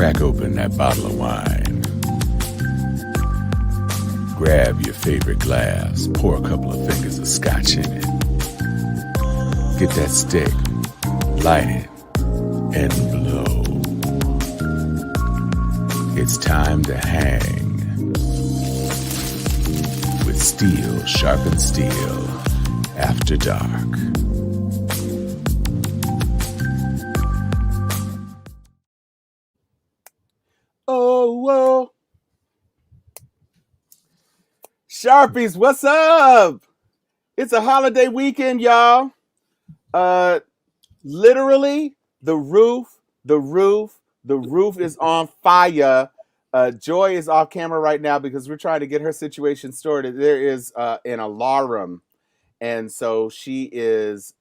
Crack open that bottle of wine. Grab your favorite glass, pour a couple of fingers of scotch in it. Get that stick, light it, and blow. It's time to hang with Steel Sharpened Steel After Dark. Oh, whoa. Sharpies, what's up? It's a holiday weekend, y'all. Literally, the roof is on fire. Joy is off camera right now because we're trying to get her situation sorted. There is an alarm, and so she is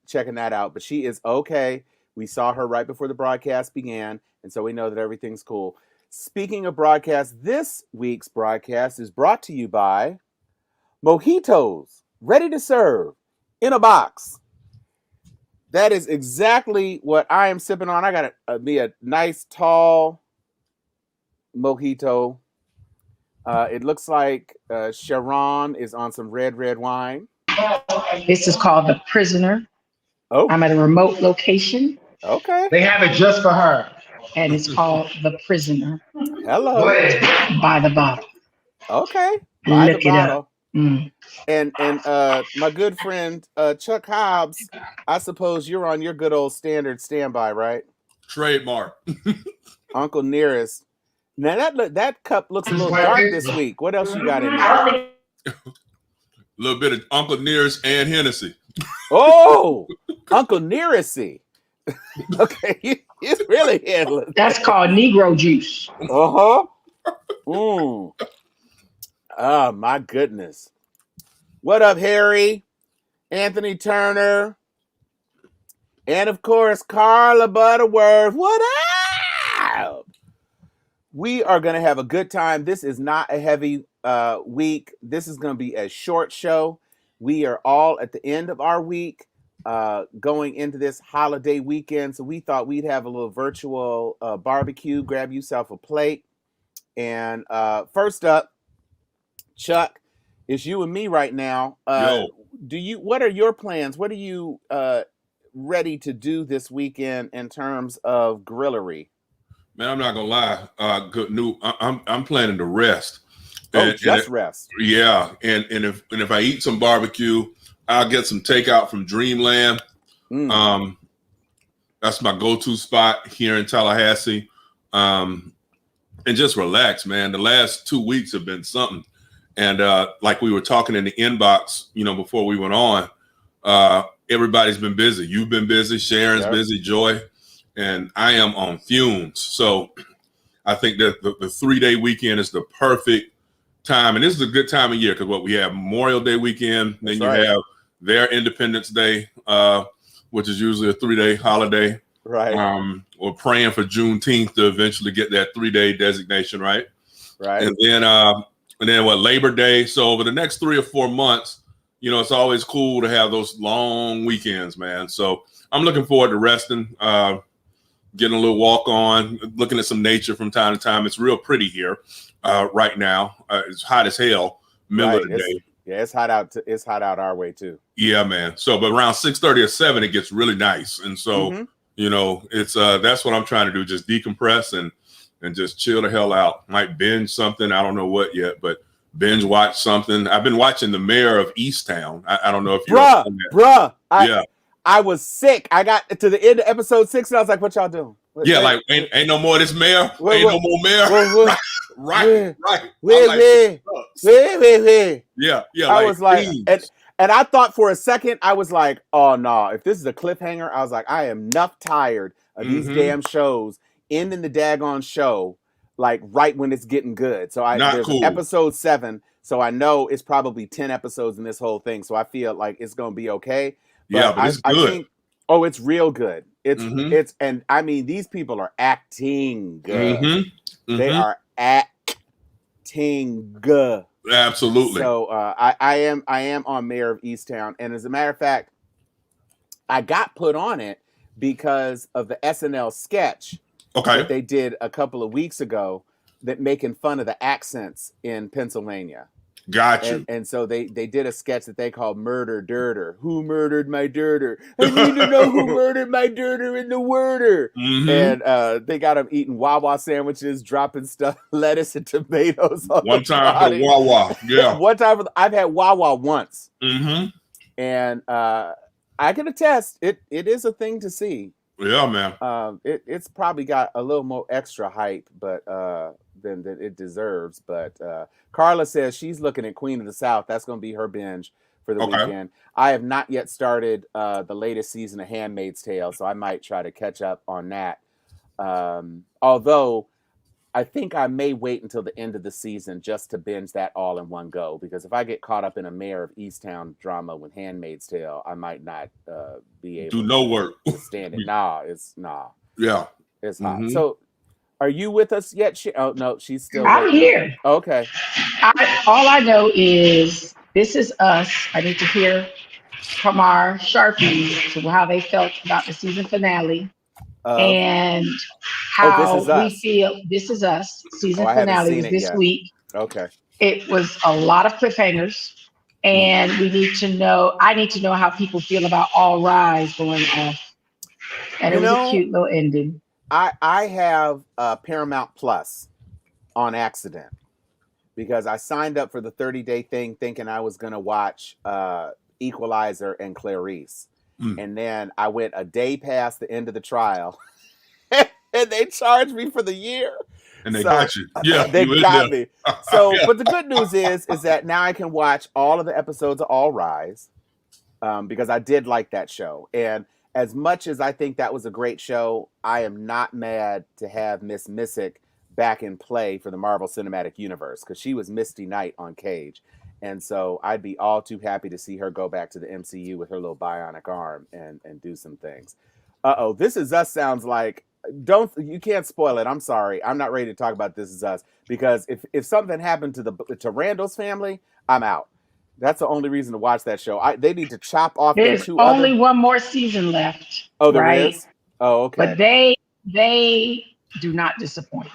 checking that out. But she is okay. We saw her right before the broadcast began, and so we know that everything's cool. Speaking of broadcast, this week's broadcast is brought to you by Mojitos, ready to serve in a box. That is exactly what I am sipping on. I got me a nice tall mojito. It looks like Sharon is on some red wine. This is called The Prisoner. Oh, I'm at a remote location. Okay. They have it just for her. And it's called The Prisoner. Hello. By the bottle. Okay. By Look the it bottle. up. Mm. And my good friend Chuck Hobbs, I suppose you're on your good old standard standby, right? Trademark. Uncle Nearest. Now that cup looks a little dark this week. What else you got in there? A little bit of Uncle Nearest and Hennessy. Oh, Uncle Nearest. Okay, he's really handling. That's called Negro juice. Uh-huh. Oh, my goodness. What up, Harry? Anthony Turner. And, of course, Carla Butterworth. What up? We are going to have a good time. This is not a heavy week. This is going to be a short show. We are all at the end of our week going into this holiday weekend. So we thought we'd have a little virtual barbecue. Grab yourself a plate. And first up, Chuck, it's you and me right now. What are your plans? What are you ready to do this weekend in terms of grillery? Man, I'm not gonna lie. Good news. I'm planning to rest. Rest. Yeah, and if I eat some barbecue, I'll get some takeout from Dreamland. That's my go-to spot here in Tallahassee. And just relax, man. The last 2 weeks have been something. And like we were talking in the inbox, before we went on, everybody's been busy. You've been busy. Sharon's busy. Joy. And I am on fumes. So I think that the 3-day weekend is the perfect time. And this is a good time of year because we have Memorial Day weekend. Then you have their Independence Day, which is usually a 3-day holiday. Right. We're praying for Juneteenth to eventually get that 3-day designation, right? Right. And then Labor Day. So over the next 3 or 4 months, it's always cool to have those long weekends, man. So I'm looking forward to resting, getting a little walk on, looking at some nature from time to time. It's real pretty here right now. It's hot as hell, middle of the day. Yeah, it's hot out. It's hot out our way too. Yeah, man. So, but around 6:30 or 7, it gets really nice, and so it's that's what I'm trying to do, just decompress and just chill the hell out. Might binge something. I don't know what yet, but binge watch something. I've been watching The Mayor of Easttown. I don't know if you're I was sick. I got to the end of episode 6 and I was like, what y'all doing? Ain't no more of this mayor. No more mayor. Right. Yeah. I was like, and I thought for a second, I was like, oh no, if this is a cliffhanger, I was like, I am enough tired of these damn shows ending the daggone show like right when it's getting good. So there's episode 7, so I know it's probably 10 episodes in this whole thing. So I feel like it's gonna be okay. But it's good. I think, it's real good. It's and I mean these people are acting good. They are acting good. Absolutely. So I am on Mayor of Easttown, and as a matter of fact, I got put on it because of the SNL sketch Okay. that they did a couple of weeks ago that making fun of the accents in Pennsylvania. Got you. And so they did a sketch that they called Murder Dirter. Who murdered my dirter? I need to know who murdered my dirter in the worder. Mhm. And they got them eating Wawa sandwiches, dropping stuff, lettuce and tomatoes on One the time for body. the Wawa. Yeah. One time I've had Wawa once. Mm-hmm. And I can attest, it is a thing to see. Yeah, man. It's probably got a little more extra hype, but than it deserves. But Carla says she's looking at Queen of the South. That's going to be her binge for the Okay. weekend. I have not yet started the latest season of Handmaid's Tale, so I might try to catch up on that. Although I think I may wait until the end of the season just to binge that all in one go, because if I get caught up in a Mayor of Easttown drama with Handmaid's Tale, I might not be able Do no work. to stand it. Yeah. It's hot. Mhm. So, are you with us yet? Oh no, she's still. I'm waiting. here. Okay. All I know is This Is Us. I need to hear from our Sharpies to how they felt about the season finale and This how Is we Us. feel. This Is Us season I haven't finale seen was it this yet. week. Okay. It was a lot of cliffhangers, and we need to know. I need to know how people feel about All Rise going off, and it was a cute little ending. I have Paramount Plus on accident because I signed up for the 30-day thing thinking I was going to watch Equalizer and Clarice. And then I went a day past the end of the trial and they charged me for the year. And they got you. Yeah. They got me. So, Yeah. but the good news is that now I can watch all of the episodes of All Rise because I did like that show. And as much as I think that was a great show, I am not mad to have Miss Missick back in play for the Marvel Cinematic Universe because she was Misty Knight on Cage. And so I'd be all too happy to see her go back to the MCU with her little bionic arm and do some things. This Is Us sounds like, you can't spoil it. I'm sorry. I'm not ready to talk about This Is Us because if something happened to Randall's family, I'm out. That's the only reason to watch that show. They need to chop off their There's two only other... one more season left. Oh, there right? is? Oh, okay. But they do not disappoint.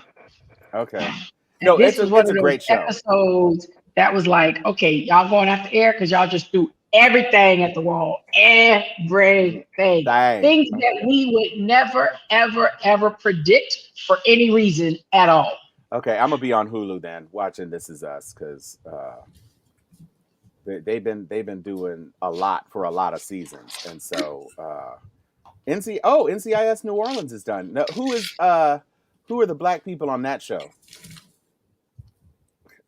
Okay. And No, this it's was one a of great those show. episodes that was like, okay, y'all going after air because y'all just threw everything at the wall. Everything. Dang. Things that we would never, ever, ever predict for any reason at all. Okay, I'm gonna be on Hulu then, watching This Is Us, because they've been doing a lot for a lot of seasons, and so NCIS New Orleans is done. Now, who are the black people on that show?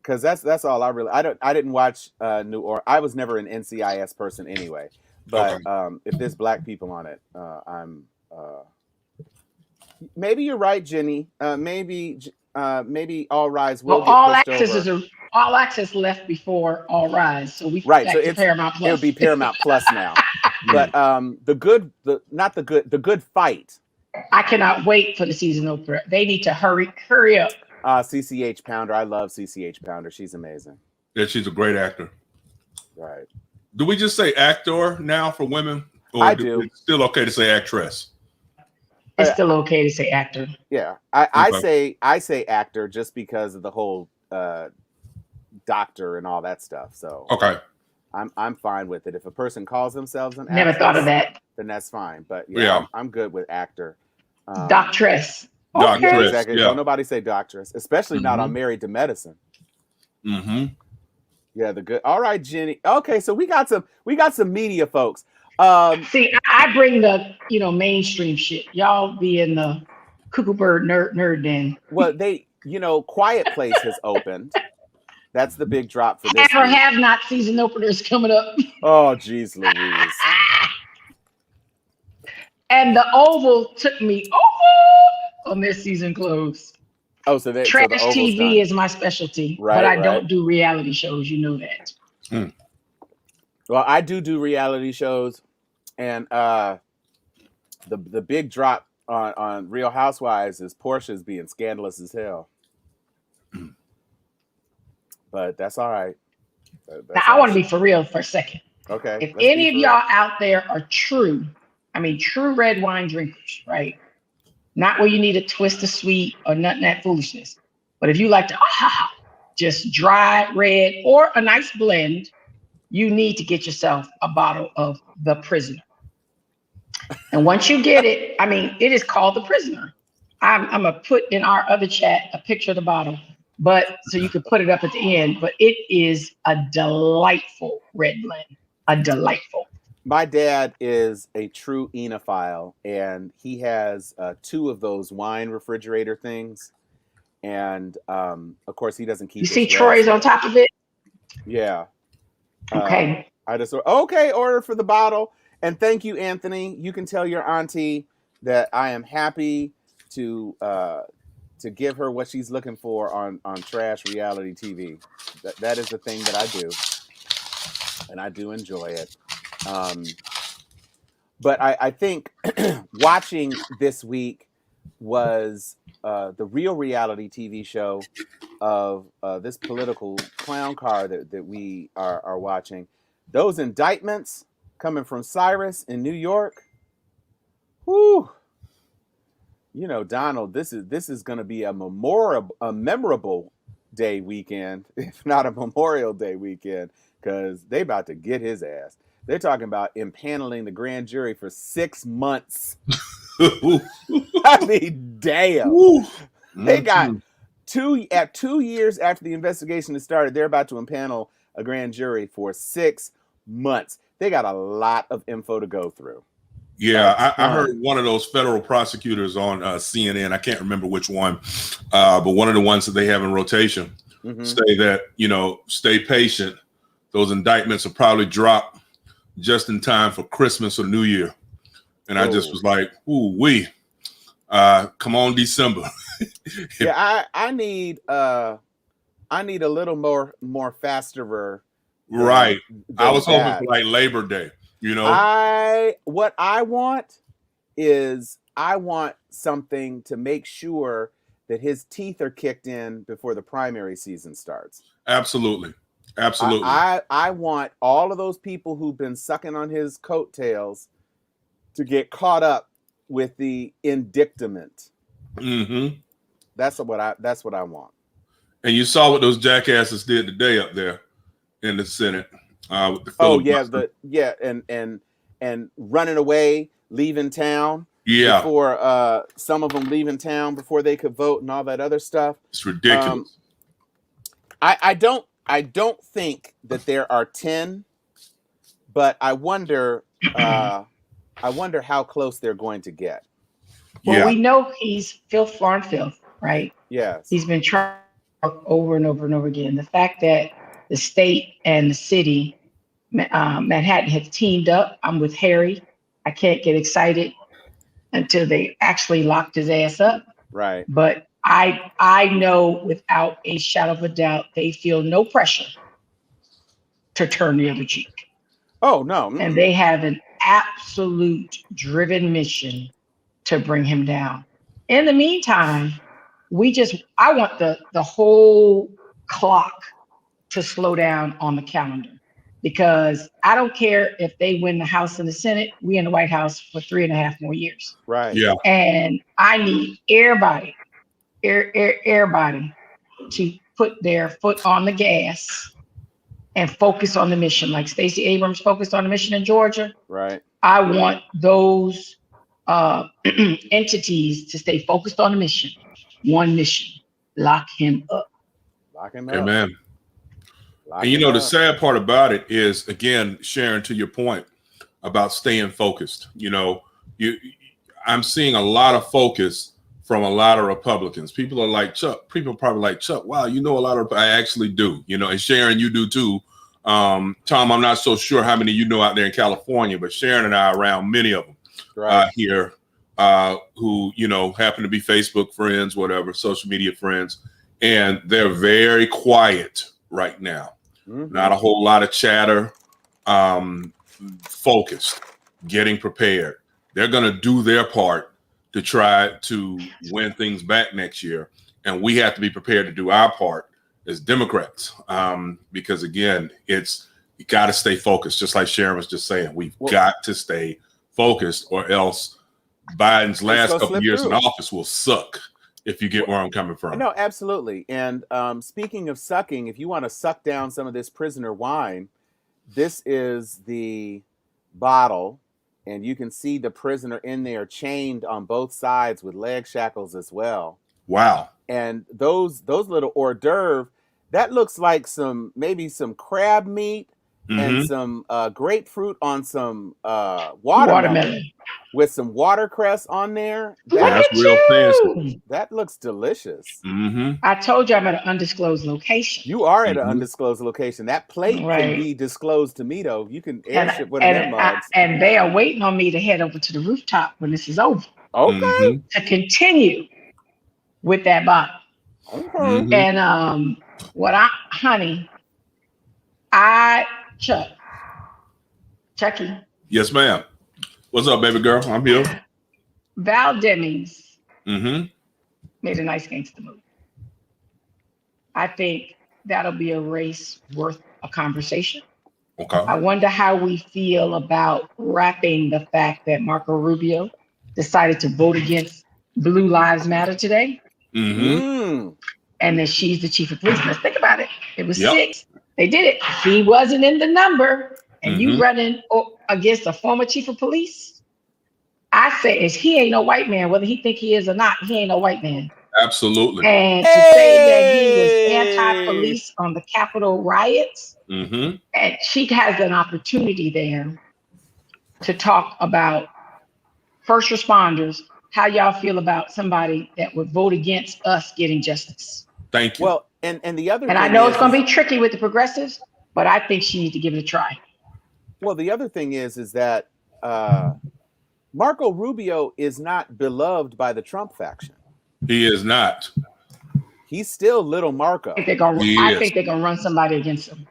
Because that's all I didn't watch New Orleans. I was never an NCIS person anyway, but if there's black people on it, I'm maybe you're right, Jenny. Maybe All Rise will get All pushed Access over. All Access left before All Rise, so we Right, back so to Paramount Plus. It'll be Paramount Plus now. But the Good Fight. I cannot wait for the season opener. They need to hurry up. CCH Pounder. I love CCH Pounder. She's amazing. Yeah, she's a great actor. Right. Do we just say actor now for women? Or I do. It's still okay to say actress? It's still okay to say actor. Yeah. I say actor just because of the whole doctor and all that stuff. So Okay. I'm fine with it. If a person calls themselves an actress, Never thought of that. then that's fine. But Yeah. I'm good with actor. Doctress. Doctress. Okay. Exactly. Yeah. Don't nobody say doctress, especially not on Married to Medicine. Mm-hmm. Yeah, the good. All right, Jenny. Okay, so we got some media folks. See, I bring the mainstream shit. Y'all be in the cuckoo bird nerd den. Well, Quiet Place has opened. That's the big drop for this week. Have not season openers coming up. Oh, geez, Louise. And the Oval took me on this season close. Oh, so Trash the Oval's TV done. is my specialty, Right, but I right. don't do reality shows. You know that. Well, I do reality shows, and the big drop on Real Housewives is Portia's being scandalous as hell. But that's all right. Now, I want to be for real for a second. Okay. If let's be any of for real. y'all out there are true red wine drinkers, right? Not where you need a twist of sweet or nothing that foolishness. But if you like to just dry red or a nice blend, you need to get yourself a bottle of The Prisoner. And once you get it, I mean, it is called The Prisoner. I'm going to put in our other chat a picture of the bottle, but so you can put it up at the end. But it is a delightful red blend, a delightful. My dad is a true enophile, and he has 2 of those wine refrigerator things. And of course, he doesn't keep. You see Troy's on top of it. Yeah. Okay. I just order for the bottle. And thank you, Anthony. You can tell your auntie that I am happy to give her what she's looking for on trash reality TV. That is the thing that I do, and I do enjoy it. But I think watching this week was the real reality TV show of this political clown car that we are watching. Those indictments coming from Cyrus in New York. Whew. You know, Donald, this is going to be a memorable day weekend, if not a Memorial Day weekend, because they about to get his ass. They're talking about impaneling the grand jury for 6 months. I mean, damn. They got 2 years after the investigation has started, they're about to impanel a grand jury for 6 months. They got a lot of info to go through. Yeah, I heard one of those federal prosecutors on CNN. I can't remember which one, but one of the ones that they have in rotation say that, you know, stay patient. Those indictments will probably drop just in time for Christmas or New Year. And I just was like, ooh, come on, December. Yeah, I need a little more faster. Right. I was hoping for like Labor Day, you know. What I want is something to make sure that his teeth are kicked in before the primary season starts. Absolutely. Absolutely. I want all of those people who've been sucking on his coattails to get caught up with the indictment. Mm-hmm. That's what I want. And you saw what those jackasses did today up there in the Senate. With the and running away, leaving town. Yeah. Before some of them leaving town before they could vote and all that other stuff. It's ridiculous. I don't think that there are 10, but I wonder how close they're going to get. Well, we know he's filth, foreign filth, right? Yes. He's been trying over and over and over again. The fact that the state and the city, Manhattan, have teamed up. I'm with Harry. I can't get excited until they actually locked his ass up. Right. But I know without a shadow of a doubt, they feel no pressure to turn the other cheek. Oh, no. Mm-hmm. And they have an absolute driven mission to bring him down. In the meantime, I want the whole clock to slow down on the calendar, because I don't care if they win the House and the Senate, we in the White House for 3.5 more years. Right. Yeah. And I need everybody to put their foot on the gas and focus on the mission. Like Stacey Abrams focused on the mission in Georgia. Right. I want those entities to stay focused on the mission. One mission: lock him up. Lock him up. Amen. And you know, the sad part about it is, again, Sharon, to your point about staying focused, you know, I'm seeing a lot of focus from a lot of Republicans. People are like, Chuck, people are probably like, Chuck, wow, you know a lot of, I actually do, you know, and Sharon, you do too. Tom, I'm not so sure how many you know out there in California, but Sharon and I are around many of them here who, you know, happen to be Facebook friends, whatever, social media friends, and they're very quiet right now. Mm-hmm. Not a whole lot of chatter, focused, getting prepared. They're going to do their part to try to win things back next year. And we have to be prepared to do our part as Democrats. Because again, you got to stay focused. Just like Sharon was just saying, we've got to stay focused, or else Biden's last go couple slip years in through. office will suck, if you get where I'm coming from. No, absolutely. And speaking of sucking, if you want to suck down some of this prisoner wine, this is the bottle, and you can see the prisoner in there chained on both sides with leg shackles as well. Wow. And those little hors d'oeuvre, that looks like maybe some crab meat and some grapefruit on some watermelon with some watercress on there. That's real fancy. That looks delicious. I told you I'm at an undisclosed location. You are at an undisclosed location. That plate can be disclosed to me, though. You can airship one of them mugs. And they are waiting on me to head over to the rooftop when this is over. Okay. To continue with that bottle. Okay. And Chucky. Yes, ma'am. What's up, baby girl? I'm here. Val Demings made a nice gangster movie. I think that'll be a race worth a conversation. Okay. I wonder how we feel about wrapping the fact that Marco Rubio decided to vote against Blue Lives Matter today. And that she's the chief of police. Let's think about it. It was 6. They did it. He wasn't in the number. And you running against a former chief of police? I say is he ain't no white man, whether he think he is or not, he ain't no white man. Absolutely. And to say that he was anti-police on the Capitol riots, and she has an opportunity there to talk about first responders, how y'all feel about somebody that would vote against us getting justice. Thank you. Well, and the other and thing I know it's going to be tricky with the progressives, but I think she needs to give it a try. Well, the other thing is that Marco Rubio is not beloved by the Trump faction. He is not. He's still little Marco. I think they're gonna run somebody against him.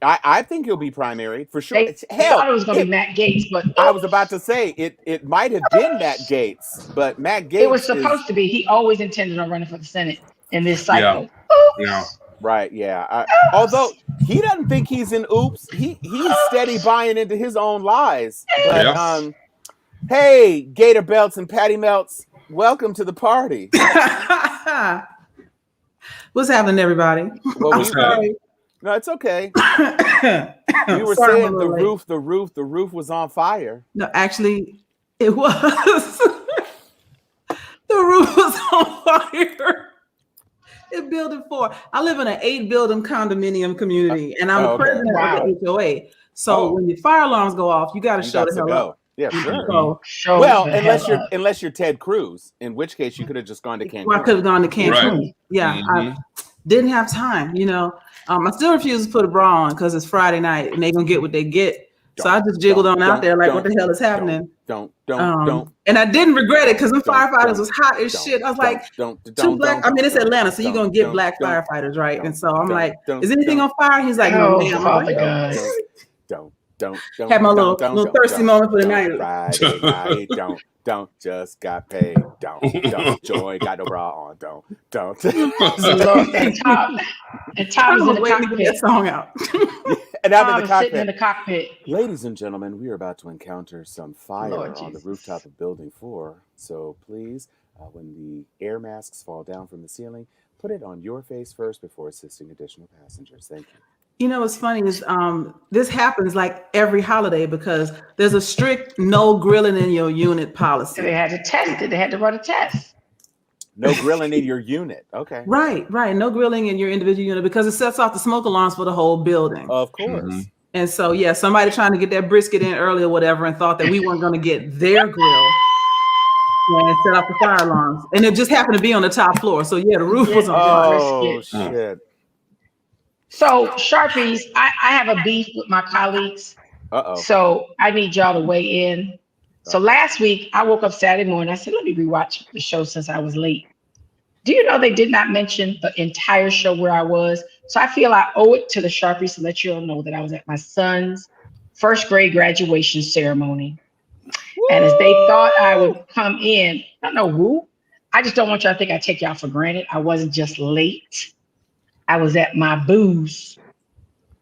I think he'll be primary for sure. They thought it was gonna be Matt Gaetz, but I was about to say it might have been Matt Gaetz, but Matt Gaetz. It was supposed to be. He always intended on running for the Senate in this cycle. Yeah. Right. Yeah. Although he doesn't think he's in oops, he's steady buying into his own lies. But hey, Gator Belts and Patty Melts, welcome to the party. What's happening, everybody? Well, I'm sorry. No, it's okay. You were saying the roof was on fire. No, actually, it was. The roof was on fire. In building 4. I live in an 8-building condominium community, and I'm the president of the HOA. So when your fire alarms go off, you got to show the hell up. Yeah, sure. Well, unless you're Ted Cruz, in which case you could have just gone to Cancun. Well, I could have gone to Cancun. Right. Yeah, I didn't have time. I still refuse to put a bra on because it's Friday night and they're gonna get what they get. So I just jiggled on out there like, what the hell is happening? Don't. And I didn't regret it because them firefighters was hot as shit. I was like, two black. I mean, it's Atlanta, so you're gonna get black firefighters, right? And so I'm like, is anything on fire? He's like, no, ma'am. I'm like, don't. Had my little thirsty moment for the night. Friday night, don't just got paid. Don't joy got no bra on. Don't. And Tom is in the cockpit. That song out. And I'm sitting in the cockpit. Ladies and gentlemen, we are about to encounter some fire on the rooftop of Building 4. So please, when the air masks fall down from the ceiling, put it on your face first before assisting additional passengers. Thank you. You know what's funny is this happens like every holiday because there's a strict no grilling in your unit policy. So they had to test it. They had to run a test. No grilling in your unit. Okay. Right. No grilling in your individual unit because it sets off the smoke alarms for the whole building. Of course. And so, somebody trying to get that brisket in early or whatever and thought that we weren't going to get their grill and set off the fire alarms. And it just happened to be on the top floor. So, the roof was on fire. Oh, shit. So, Sharpies, I have a beef with my colleagues. So, I need y'all to weigh in. So, last week, I woke up Saturday morning. I said, let me rewatch the show since I was late. Do you know they did not mention the entire show where I was? So, I feel I owe it to the Sharpies to let you all know that I was at my son's first grade graduation ceremony. Woo! And as they thought I would come in, I don't know who. I just don't want y'all to think I take y'all for granted. I wasn't just late. I was at my boo's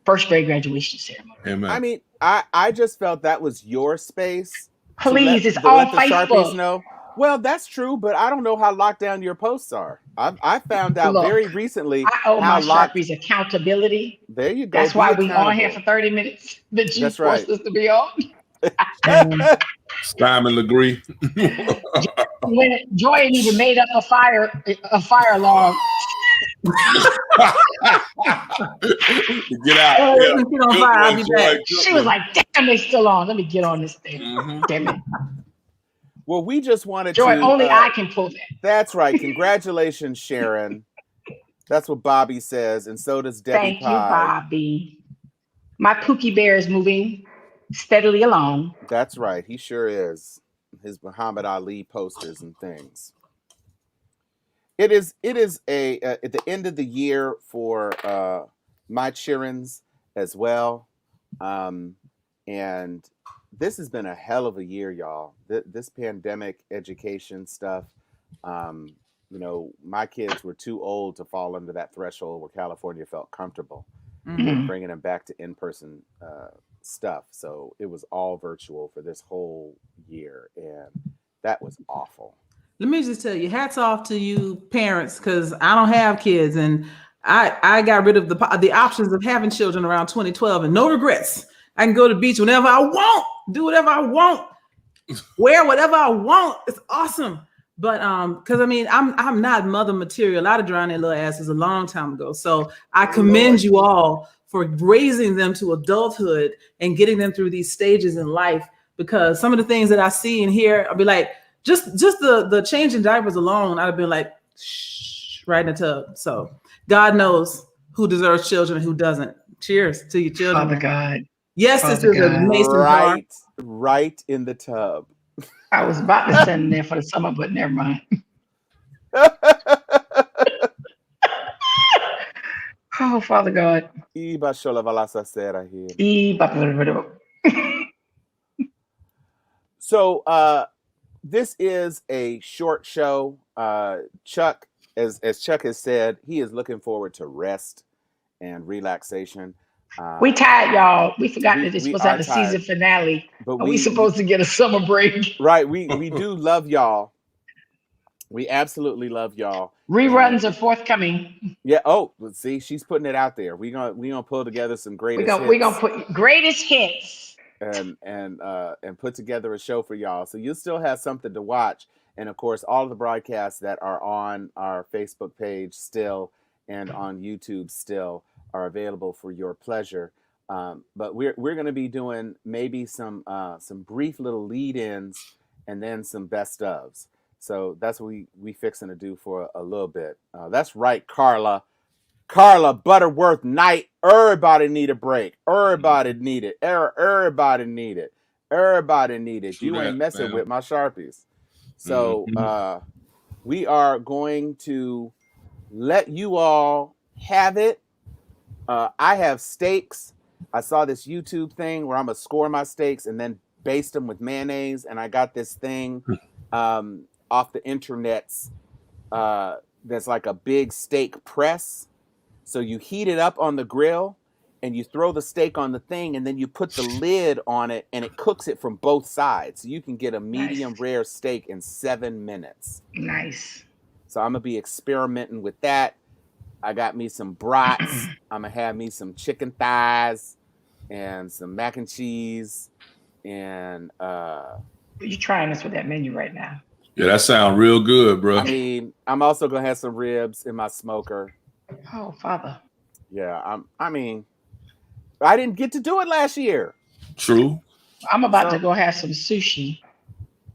first grade graduation ceremony. Amen. I mean, I just felt that was your space. Please, it's all let the Facebook. Sharpies know. Well, that's true, but I don't know how locked down your posts are. I found out very recently. I owe my locked. Sharpies accountability. There you go. That's why we on here for 30 minutes. That you That's forced right. us to be on. Simon Legree. When Joy even made up a fire alarm. Get out. She was like, damn, they still on. Let me get on this thing. Mm-hmm. Damn it. Well, we just wanted Joy, to. only I can pull that. That's right. Congratulations, Sharon. That's what Bobby says, and so does Debbie Thank Pye. you, Bobby. My Pookie Bear is moving steadily along. That's right. He sure is. His Muhammad Ali posters and things. It is at the end of the year for my Chirins as well. And this has been a hell of a year, y'all. This pandemic education stuff, my kids were too old to fall under that threshold where California felt comfortable with bringing them back to in-person stuff. So it was all virtual for this whole year, and that was awful. Let me just tell you, hats off to you parents, because I don't have kids, and I got rid of the options of having children around 2012, and no regrets. I can go to the beach whenever I want, do whatever I want, wear whatever I want. It's awesome. But because I'm not mother material. I'd have drowned their little asses a long time ago. So I commend you all for raising them to adulthood and getting them through these stages in life, because some of the things that I see and hear, I'll be like, just the changing diapers alone, I'd have been like, shh, right in the tub. So God knows who deserves children and who doesn't. Cheers to your children. Father God. Yes, this is a mason jar. Right in the tub. I was about to send them there for the summer, but never mind. Oh, Father God. So this is a short show. Chuck, as Chuck has said, he is looking forward to rest and relaxation. We tired, y'all. We forgot that this was at the season finale. But we supposed to get a summer break. Right. We do love y'all. We absolutely love y'all. Reruns are forthcoming. Yeah. Oh, see, she's putting it out there. We gonna pull together some greatest hits. We're gonna put greatest hits. And put together a show for y'all. So you'll still have something to watch. And of course, all of the broadcasts that are on our Facebook page still and on YouTube still are available for your pleasure. But we're going to be doing maybe some brief little lead-ins and then some best ofs. So that's what we fixing to do for a little bit. That's right, Carla Butterworth Knight. Everybody need a break. Everybody need it. Everybody need it. Everybody need it. You ain't messing with my Sharpies. So we are going to let you all have it. I have steaks. I saw this YouTube thing where I'm going to score my steaks and then baste them with mayonnaise. And I got this thing off the internets that's like a big steak press. So you heat it up on the grill and you throw the steak on the thing and then you put the lid on it and it cooks it from both sides. So you can get a medium rare steak in 7 minutes. Nice. So I'm going to be experimenting with that. I got me some brats. I'm going to have me some chicken thighs and some mac and cheese. And you're trying us with that menu right now. Yeah, that sounds real good, bro. I mean, I'm also going to have some ribs in my smoker. Oh, Father. Yeah, I didn't get to do it last year. True. I'm about to go have some sushi.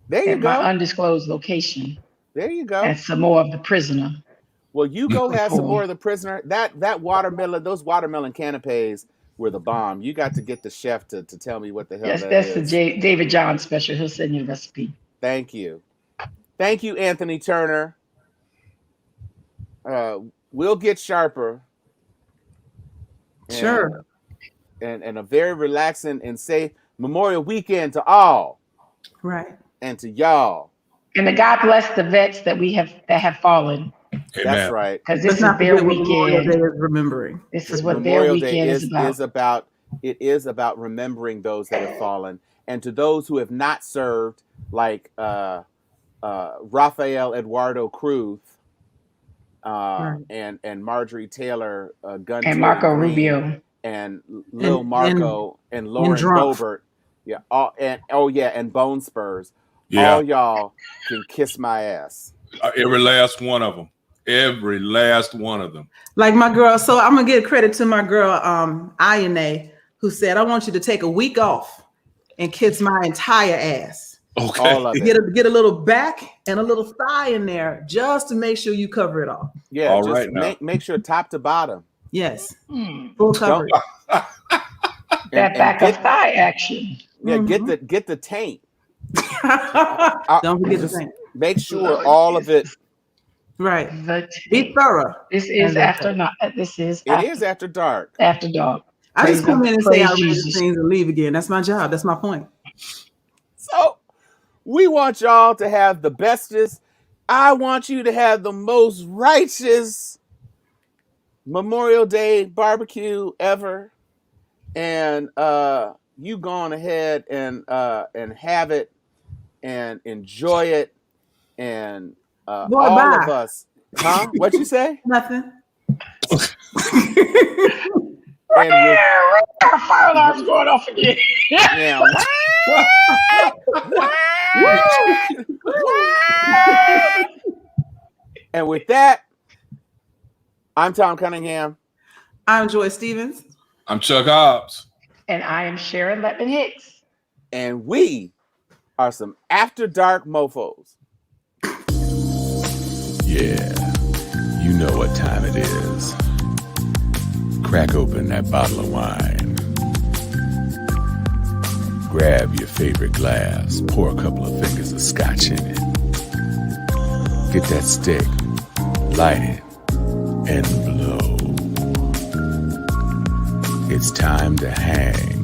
There you go. At my undisclosed location. There you go. And some more of the prisoner. Well, you go have some more of the prisoner. That watermelon, those watermelon canapes were the bomb. You got to get the chef to tell me what the hell that is. Yes, that's the David John special. He'll send you the recipe. Thank you. Thank you, Anthony Turner. We'll get sharper. Sure. And a very relaxing and safe Memorial Weekend to all. Right. And to y'all. And to God bless the vets that have fallen. Amen. That's right. Because this is their weekend. Memorial Day is remembering. This is what Memorial their weekend is about. It is about remembering those that have fallen And to those who have not served, like Rafael Eduardo Cruz and Marjorie Taylor Gunn and Marco Green, Rubio and Lil Marco and Lauren Boebert. Yeah. And Bone Spurs. Yeah. All y'all can kiss my ass. Every last one of them. Every last one of them. Like my girl. So I'm gonna give credit to my girl, Ayane, who said, I want you to take a week off and kiss my entire ass. Okay. All of it. Get a little back and a little thigh in there just to make sure you cover it all. Yeah, all just right now. make sure top to bottom. Yes. Full coverage. that back of thigh action. Yeah, get the taint. Don't forget the taint. Make sure all of it. Right. Be thorough. This is after dark. After dark. I just come in and say outrageous things and leave again. That's my job. That's my point. So we want y'all to have the bestest. I want you to have the most righteous Memorial Day barbecue ever. And you go on ahead and have it and enjoy it. And Boy, all bye. of us. Huh? What'd you say? Nothing. And fire alarm's going off again. yeah. And with that, I'm Tom Cunningham. I'm Joy Stevens. I'm Chuck Hobbs. And I am Sharon Letman Hicks. And we are some After Dark mofos. Yeah, you know what time it is. Crack open that bottle of wine. Grab your favorite glass, pour a couple of fingers of scotch in it. Get that stick, light it, and blow. It's time to hang